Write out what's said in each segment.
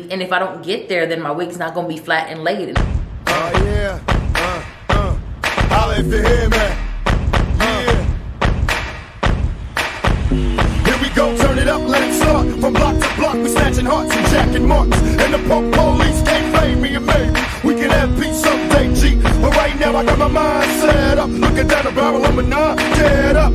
And if I don't get there, then my wig's not gonna be flat and laid. Yeah. Holla if you hear me. Yeah. Here we go, turn it up, let it start. From block to block, we snatching hearts and jacking marks. And the punk police can't blame me, and maybe we can have peace someday, G. But right now I got my mind set up, looking down the barrel of a 9, get up.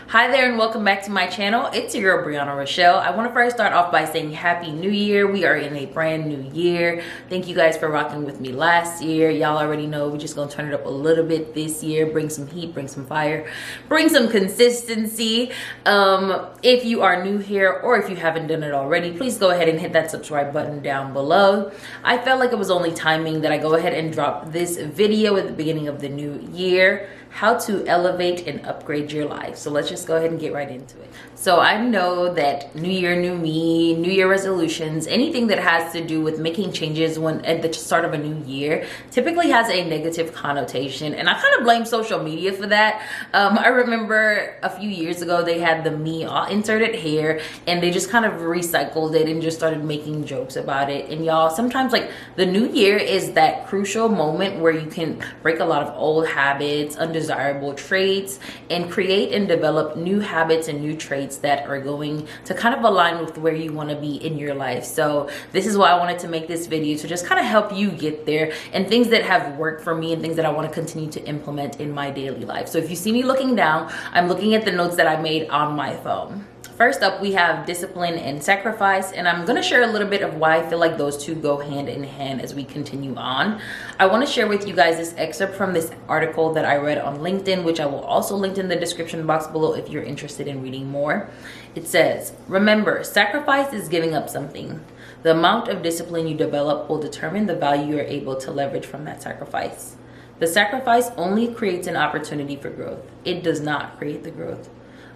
Hi there and welcome back to my channel. It's your girl Brianna Rochelle. I want to first start off by saying Happy New Year. We are in a brand new year. Thank you guys for rocking with me last year. Y'all already know we're just gonna turn it up a little bit this year, bring some heat, bring some fire, bring some consistency. If you are new here or if you haven't done it already, please go ahead and hit that subscribe button down below. I felt like it was only timing that I go ahead and drop this video at the beginning of the new year. How to elevate and upgrade your life. So let's just go ahead and get right into it. So I know that new year, new me, new year resolutions, anything that has to do with making changes when at the start of a new year typically has a negative connotation. And I kind of blame social media for that. I remember a few years ago, they had the me all inserted here and they just kind of recycled it and just started making jokes about it. And y'all, sometimes like the new year is that crucial moment where you can break a lot of old habits, undesirable traits, and create and develop new habits and new traits that are going to kind of align with where you want to be in your life. So this is why I wanted to make this video, to just kind of help you get there and things that have worked for me and things that I want to continue to implement in my daily life. So if you see me looking down, I'm looking at the notes that I made on my phone. First up, we have discipline and sacrifice, and I'm going to share a little bit of why I feel like those two go hand in hand as we continue on. I want to share with you guys this excerpt from this article that I read on LinkedIn, which I will also link in the description box below if you're interested in reading more. It says, remember, sacrifice is giving up something. The amount of discipline you develop will determine the value you're able to leverage from that sacrifice. The sacrifice only creates an opportunity for growth. It does not create the growth.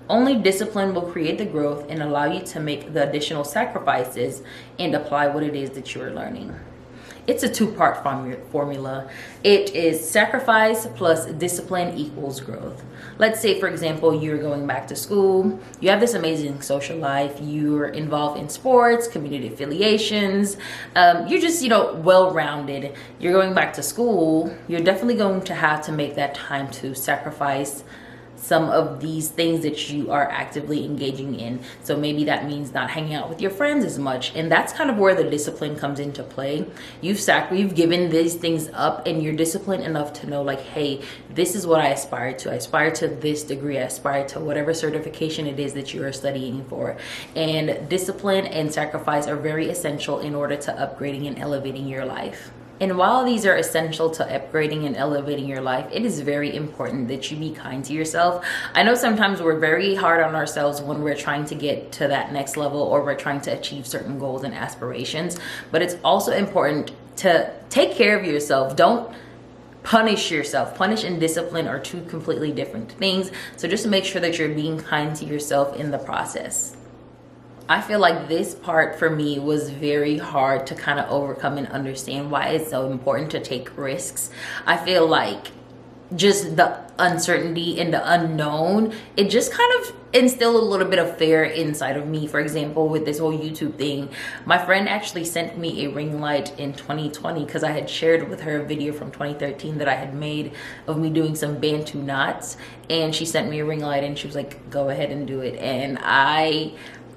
Only discipline will create the growth and allow you to make the additional sacrifices and apply what it is that you are learning. It's a two-part formula. It is sacrifice plus discipline equals growth. Let's say, for example, you're going back to school. You have this amazing social life. You're involved in sports, community affiliations. You're just, well-rounded. You're going back to school. You're definitely going to have to make that time to sacrifice some of these things that you are actively engaging in. So maybe that means not hanging out with your friends as much. And that's kind of where the discipline comes into play. You've given these things up and you're disciplined enough to know like, hey, this is what I aspire to. I aspire to this degree. I aspire to whatever certification it is that you are studying for. And discipline and sacrifice are very essential in order to upgrading and elevating your life. And while these are essential to upgrading and elevating your life, it is very important that you be kind to yourself. I know sometimes we're very hard on ourselves when we're trying to get to that next level or we're trying to achieve certain goals and aspirations, but it's also important to take care of yourself. Don't punish yourself. Punish and discipline are two completely different things. So just make sure that you're being kind to yourself in the process. I feel like this part for me was very hard to kind of overcome and understand why it's so important to take risks. I feel like just the uncertainty and the unknown, it just kind of instilled a little bit of fear inside of me. For example, with this whole YouTube thing, my friend actually sent me a ring light in 2020 because I had shared with her a video from 2013 that I had made of me doing some Bantu knots, and she sent me a ring light and she was like, go ahead and do it. And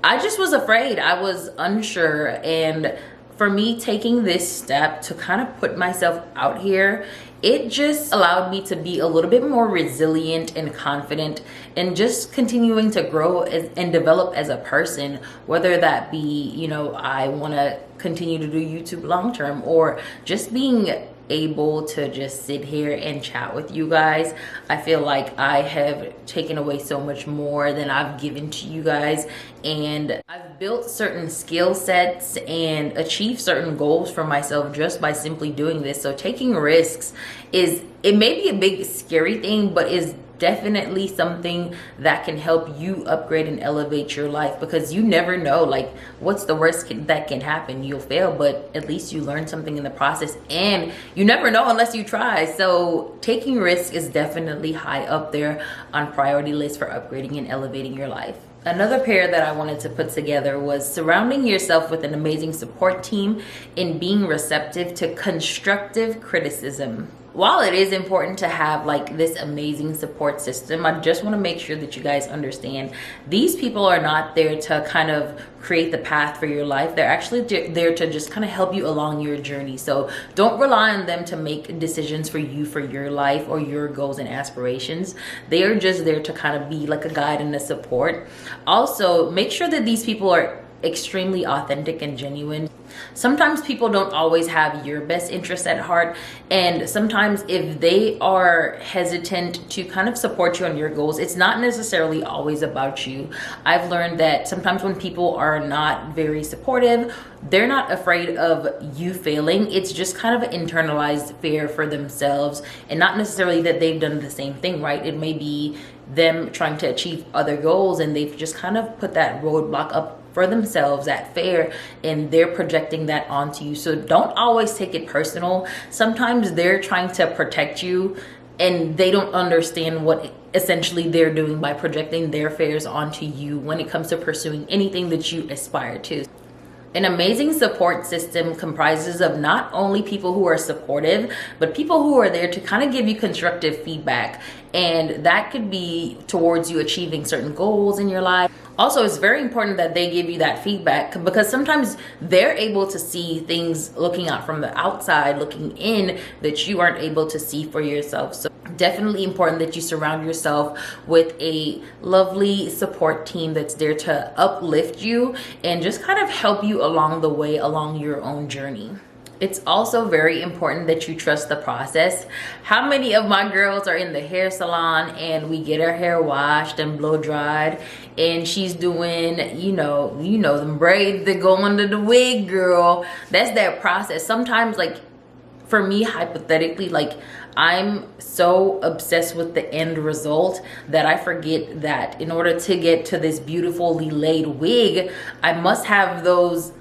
I just was afraid. I was unsure. And for me, taking this step to kind of put myself out here, it just allowed me to be a little bit more resilient and confident and just continuing to grow and develop as a person, whether that be, I want to continue to do YouTube long term or just being able to just sit here and chat with you guys. I feel like I have taken away so much more than I've given to you guys, and I've built certain skill sets and achieved certain goals for myself just by simply doing this. So taking risks it may be a big scary thing, but is definitely something that can help you upgrade and elevate your life, because you never know, like, what's the worst that can happen? You'll fail, but at least you learn something in the process, and you never know unless you try. So taking risks is definitely high up there on priority list for upgrading and elevating your life. Another pair that I wanted to put together was surrounding yourself with an amazing support team and being receptive to constructive criticism. While it is important to have like this amazing support system, I just want to make sure that you guys understand these people are not there to kind of create the path for your life. They're actually there to just kind of help you along your journey. So don't rely on them to make decisions for you for your life or your goals and aspirations. They are just there to kind of be like a guide and a support. Also, make sure that these people are extremely authentic and genuine. Sometimes people don't always have your best interest at heart, and sometimes if they are hesitant to kind of support you on your goals, it's not necessarily always about you. I've learned that sometimes when people are not very supportive, they're not afraid of you failing. It's just kind of an internalized fear for themselves, and not necessarily that they've done the same thing, right? It may be them trying to achieve other goals and they've just kind of put that roadblock up for themselves, that fear, and they're projecting that onto you. So don't always take it personal. Sometimes they're trying to protect you and they don't understand what essentially they're doing by projecting their fears onto you when it comes to pursuing anything that you aspire to. An amazing support system comprises of not only people who are supportive, but people who are there to kind of give you constructive feedback. And that could be towards you achieving certain goals in your life. Also, it's very important that they give you that feedback because sometimes they're able to see things looking out from the outside, looking in, that you aren't able to see for yourself. So definitely important that you surround yourself with a lovely support team that's there to uplift you and just kind of help you along the way, along your own journey. It's also very important that you trust the process. How many of my girls are in the hair salon and we get her hair washed and blow dried and she's doing, you know, them braids that go under the wig, girl. That's that process. Sometimes, like, for me, hypothetically, like, I'm so obsessed with the end result that I forget that in order to get to this beautifully laid wig, I must have those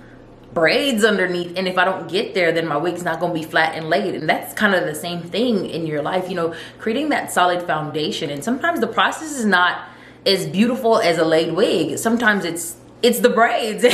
braids underneath, and if I don't get there, then my wig's not going to be flat and laid. And that's kind of the same thing in your life, you know, creating that solid foundation. And sometimes the process is not as beautiful as a laid wig. Sometimes it's the braids.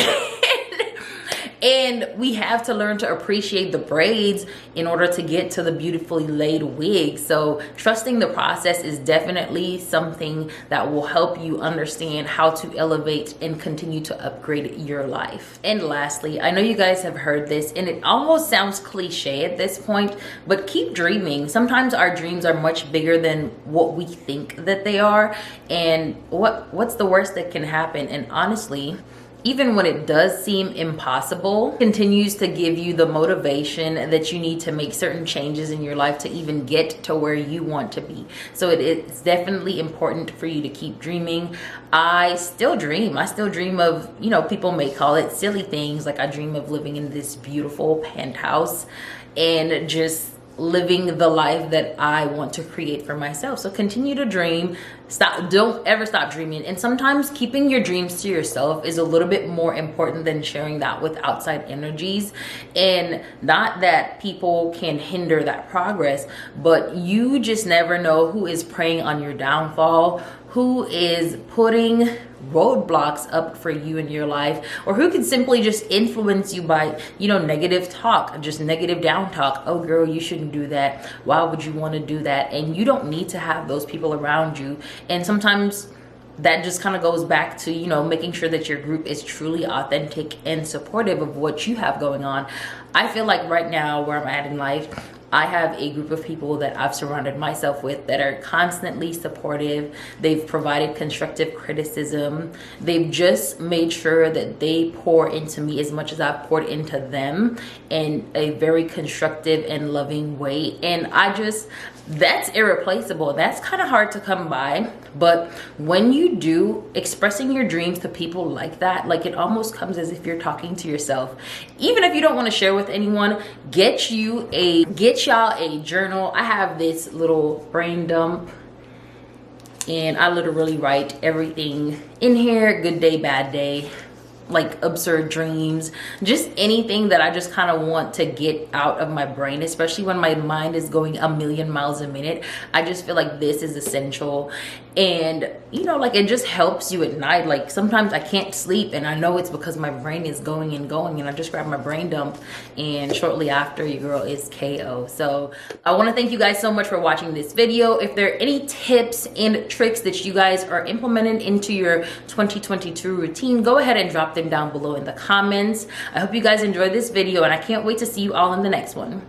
And we have to learn to appreciate the braids in order to get to the beautifully laid wig. So trusting the process is definitely something that will help you understand how to elevate and continue to upgrade your life. And lastly, I know you guys have heard this and it almost sounds cliche at this point, but keep dreaming. Sometimes our dreams are much bigger than what we think that they are. And what's the worst that can happen? And honestly, even when it does seem impossible, it continues to give you the motivation that you need to make certain changes in your life to even get to where you want to be. So it's definitely important for you to keep dreaming. I still dream of, you know, people may call it silly things. Like, I dream of living in this beautiful penthouse and just living the life that I want to create for myself. So continue to dream. Don't ever stop dreaming. And sometimes keeping your dreams to yourself is a little bit more important than sharing that with outside energies. And not that people can hinder that progress, but you just never know who is preying on your downfall, who is putting roadblocks up for you in your life, or who can simply just influence you by, you know, negative talk, just negative down talk. Oh girl, you shouldn't do that. Why would you want to do that? And you don't need to have those people around you. And sometimes that just kind of goes back to, you know, making sure that your group is truly authentic and supportive of what you have going on. I feel like right now where I'm at in life, I have a group of people that I've surrounded myself with that are constantly supportive. They've provided constructive criticism. They've just made sure that they pour into me as much as I've poured into them in a very constructive and loving way. And that's irreplaceable. That's kind of hard to come by. But when you do, expressing your dreams to people like that, like, it almost comes as if you're talking to yourself. Even if you don't want to share with anyone, get y'all a journal. I have this little brain dump and I literally write everything in here. Good day, bad day, like absurd dreams, just anything that I just kind of want to get out of my brain, especially when my mind is going a million miles a minute. I just feel like this is essential. And you know, like it just helps you at night. Like sometimes I can't sleep and I know it's because my brain is going and going, and I just grab my brain dump and shortly after your girl is KO. So I want to thank you guys so much for watching this video. If there are any tips and tricks that you guys are implementing into your 2022 routine, go ahead and drop them down below in the comments. I hope you guys enjoyed this video, and I can't wait to see you all in the next one.